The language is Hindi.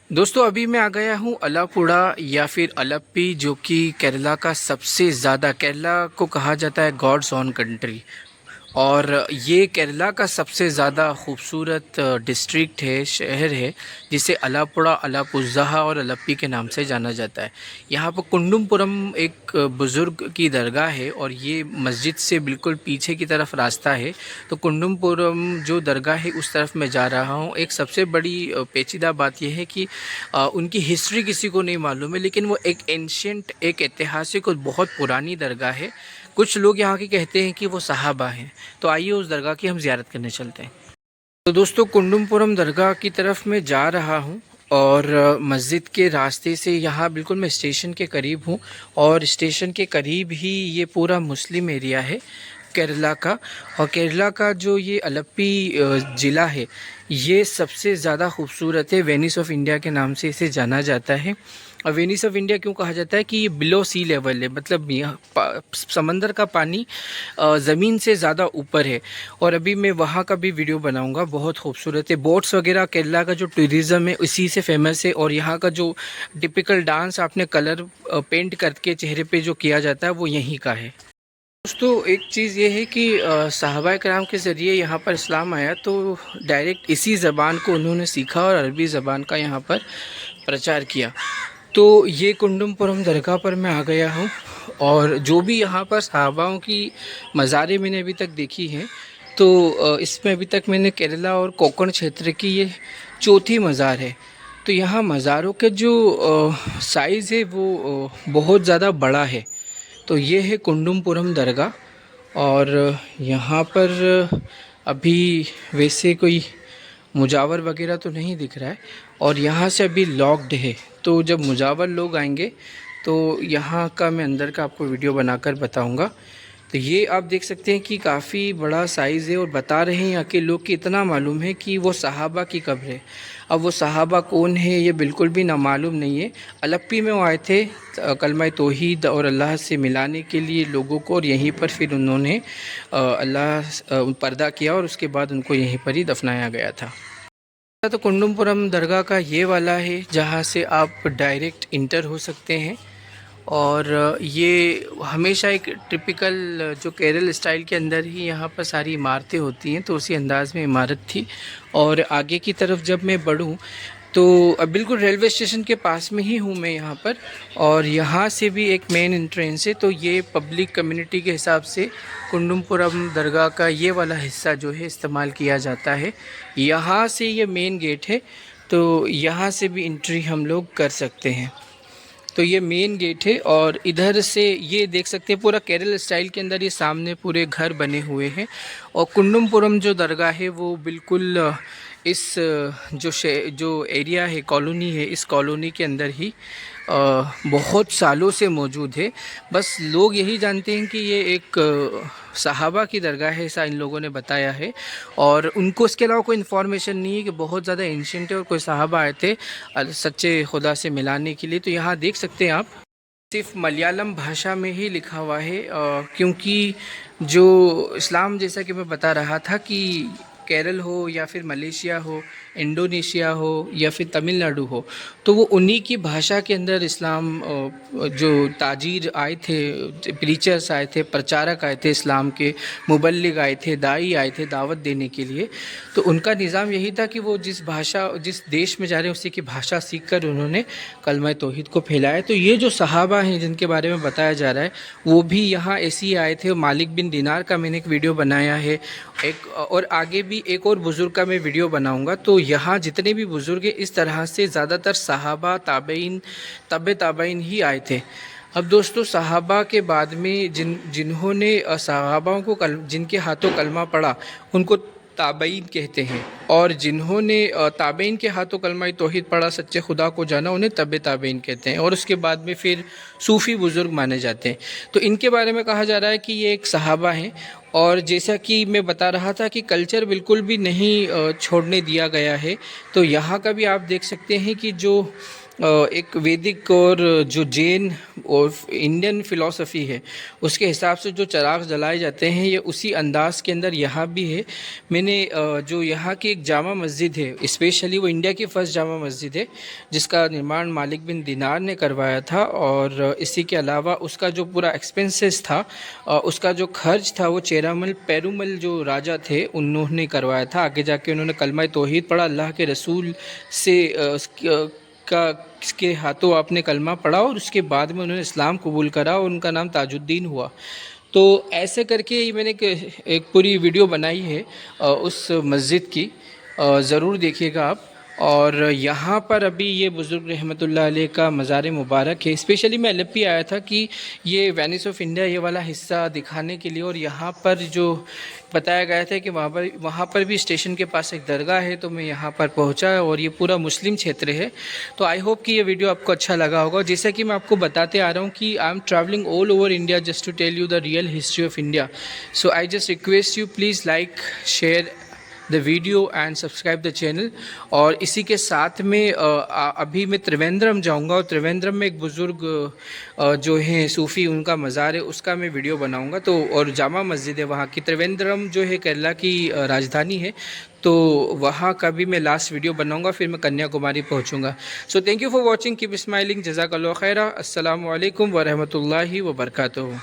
दोस्तों अभी मैं आ गया हूँ अलापुड़ा या फिर अलप्पी, जो कि केरला का सबसे ज़्यादा, केरला को कहा जाता है गॉड्स ओन कंट्री। और ये केरला का सबसे ज़्यादा खूबसूरत डिस्ट्रिक्ट है, शहर है, जिसे अलापुड़ा, अलापुज़्ज़ाहा और अलप्पी के नाम से जाना जाता है। यहाँ पर कुंडुमपुरम एक बुज़ुर्ग की दरगाह है और ये मस्जिद से बिल्कुल पीछे की तरफ रास्ता है। तो कुंडुमपुरम जो दरगाह है उस तरफ मैं जा रहा हूँ। एक सबसे बड़ी पेचीदा बात यह है कि उनकी हिस्ट्री किसी को नहीं मालूम है, लेकिन वो एक एंशियंट, एक ऐतिहासिक और बहुत पुरानी दरगाह है। कुछ लोग यहाँ के कहते हैं कि वो सहाबा हैं। तो आइए उस दरगाह की हम ज़ियारत करने चलते हैं। तो दोस्तों कुंडुमपुरम दरगाह की तरफ मैं जा रहा हूँ और मस्जिद के रास्ते से यहाँ बिल्कुल मैं स्टेशन के करीब हूँ और स्टेशन के करीब ही ये पूरा मुस्लिम एरिया है केरला का। और केरला का जो ये अलप्पी ज़िला है, ये सबसे ज़्यादा खूबसूरत है। वेनिस ऑफ इंडिया के नाम से इसे जाना जाता है। और वेनिस ऑफ इंडिया क्यों कहा जाता है कि ये बिलो सी लेवल है, मतलब समंदर का पानी ज़मीन से ज़्यादा ऊपर है। और अभी मैं वहाँ का भी वीडियो बनाऊँगा, बहुत खूबसूरत है। बोट्स वगैरह, केरला का जो टूरिज़्म है इसी से फेमस है। और यहाँ का जो टिपिकल डांस आपने कलर पेंट करके चेहरे पे जो किया जाता है वो यहीं का है। दोस्तों एक चीज़ ये है कि सहाबा कराम के ज़रिए यहाँ पर इस्लाम आया, तो डायरेक्ट इसी ज़बान को उन्होंने सीखा और अरबी ज़बान का यहाँ पर प्रचार किया। तो ये कुंडुमपुरम दरगाह पर मैं आ गया हूँ और जो भी यहाँ पर सहाबाओं की मज़ारें मैंने अभी तक देखी हैं, तो इसमें अभी तक मैंने केरला और कोंकण क्षेत्र की ये चौथी मज़ार है। तो यहाँ मज़ारों के जो साइज़ है वो बहुत ज़्यादा बड़ा है। तो ये है कुंडुमपुरम दरगाह और यहाँ पर अभी वैसे कोई मुजावर वगैरह तो नहीं दिख रहा है और यहाँ से अभी लॉक्ड है। तो जब मुजावर लोग आएंगे तो यहाँ का मैं अंदर का आपको वीडियो बनाकर बताऊँगा। तो ये आप देख सकते हैं कि काफ़ी बड़ा साइज़ है और बता रहे हैं यहाँ के लोग कि इतना मालूम है कि वो सहाबा की कब्र है। अब वो सहाबा कौन है ये बिल्कुल भी नामालूम नहीं है। अलप्पी में वो आए थे कलमा तौहीद और अल्लाह से मिलाने के लिए लोगों को, और यहीं पर फिर उन्होंने अल्लाह पर्दा किया और उसके बाद उनको यहीं पर ही दफनाया गया था। तो कुंडुमपुरम दरगाह का ये वाला है जहाँ से आप डायरेक्ट इंटर हो सकते हैं। और ये हमेशा एक टिपिकल जो केरल स्टाइल के अंदर ही यहाँ पर सारी इमारतें होती हैं, तो उसी अंदाज़ में इमारत थी। और आगे की तरफ जब मैं बढ़ूँ तो अब बिल्कुल रेलवे स्टेशन के पास में ही हूँ मैं यहाँ पर, और यहाँ से भी एक मेन एंट्रेंस है। तो ये पब्लिक कम्युनिटी के हिसाब से कुंडुमपुरम दरगाह का ये वाला हिस्सा जो है इस्तेमाल किया जाता है। यहाँ से ये मेन गेट है, तो यहाँ से भी एंट्री हम लोग कर सकते हैं। तो ये मेन गेट है और इधर से ये देख सकते हैं पूरा केरल स्टाइल के अंदर ये सामने पूरे घर बने हुए हैं। और कुंडुमपुरम जो दरगाह है वो बिल्कुल इस जो एरिया है, कॉलोनी है, इस कॉलोनी के अंदर ही बहुत सालों से मौजूद है। बस लोग यही जानते हैं कि ये एक सहाबा की दरगाह है, ऐसा इन लोगों ने बताया है। और उनको इसके अलावा कोई इन्फॉर्मेशन नहीं है कि बहुत ज़्यादा एंशिएंट है और कोई सहाबा आए थे सच्चे खुदा से मिलाने के लिए। तो यहाँ देख सकते हैं आप, सिर्फ मलयालम भाषा में ही लिखा हुआ है, क्योंकि जो इस्लाम, जैसा कि मैं बता रहा था कि केरल हो या फिर मलेशिया हो, इंडोनेशिया हो या फिर तमिलनाडु हो, तो वो उन्हीं की भाषा के अंदर इस्लाम, जो ताजीर आए थे, प्रीचर्स आए थे, प्रचारक आए थे इस्लाम के, मुबल्लिग आए थे, दाई आए थे दावत देने के लिए, तो उनका निज़ाम यही था कि वो जिस भाषा, जिस देश में जा रहे हैं उसी की भाषा सीख कर उन्होंने कलमा तौहीद को फैलाया। तो ये जो सहाबा हैं जिनके बारे में बताया जा रहा है वो भी यहाँ ऐसे ही आए थे। मालिक बिन दिनार का मैंने एक वीडियो बनाया है, एक और आगे भी एक और बुज़ुर्ग का मैं वीडियो बनाऊंगा। तो यहाँ जितने भी बुज़ुर्ग हैं इस तरह से ज़्यादातर सहाबा, ताबईन, तबे ताबईन ही आए थे। अब दोस्तों सहाबा के बाद में जिन्होंने सहाबाओं को जिनके हाथों कलमा पड़ा उनको ताबईन कहते हैं, और जिन्होंने ताबईन के हाथों कलमा तौहीद पढ़ा, सच्चे खुदा को जाना, उन्हें तबे ताबईन कहते हैं। और उसके बाद में फिर सूफ़ी बुज़ुर्ग माने जाते हैं। तो इनके बारे में कहा जा रहा है कि ये एक सहाबा हैं। और जैसा कि मैं बता रहा था कि कल्चर बिल्कुल भी नहीं छोड़ने दिया गया है। तो यहाँ का भी आप देख सकते हैं कि जो एक वैदिक और जो जैन और इंडियन फ़िलॉसफ़ी है उसके हिसाब से जो चराग जलाए जाते हैं ये उसी अंदाज़ के अंदर यहाँ भी है। मैंने जो यहाँ की एक जामा मस्जिद है, स्पेशली वो इंडिया की फ़र्स्ट जामा मस्जिद है जिसका निर्माण मालिक बिन दिनार ने करवाया था, और इसी के अलावा उसका जो पूरा एक्सपेंसेस था, उसका जो खर्च था वो चेरामल पेरूमल जो राजा थे उन्होंने करवाया था। आगे जाके उन्होंने कलमा तौहीद पढ़ा, अल्लाह के रसूल से का के हाथों आपने कलमा पढ़ा और उसके बाद में उन्होंने इस्लाम कबूल करा और उनका नाम ताजुद्दीन हुआ। तो ऐसे करके ही मैंने एक पूरी वीडियो बनाई है उस मस्जिद की, ज़रूर देखिएगा आप। और यहाँ पर अभी ये बुज़ुर्ग रहमतुल्लाह अलैह का मज़ार मुबारक है। स्पेशली मैं एलेप्पी आया था कि ये वेनिस ऑफ इंडिया ये वाला हिस्सा दिखाने के लिए, और यहाँ पर जो बताया गया था कि वहाँ पर भी स्टेशन के पास एक दरगाह है, तो मैं यहाँ पर पहुँचा और ये पूरा मुस्लिम क्षेत्र है। तो आई होप कि ये वीडियो आपको अच्छा लगा होगा। जैसा कि मैं आपको बताते आ रहा हूँ कि I am travelling all over India just to tell you the real history of India. So I just request you please like, share the video and subscribe the channel. और इसी के साथ में अभी मैं त्रिवेंद्रम जाऊंगा और त्रिवेंद्रम में एक बुज़ुर्ग जो हैं सूफ़ी उनका मज़ार है, उसका मैं वीडियो बनाऊंगा। तो और जामा मस्जिद है वहाँ की, त्रिवेंद्रम जो है केरला की राजधानी है, तो वहाँ का भी मैं लास्ट वीडियो बनाऊंगा। फिर मैं कन्याकुमारी पहुँचूँगा। So thank you for watching, keep smiling, जज़ाकल्लाहु खैरा, अस्सलामु अलैकुम व रहमतुल्लाहि व बरकातुहू।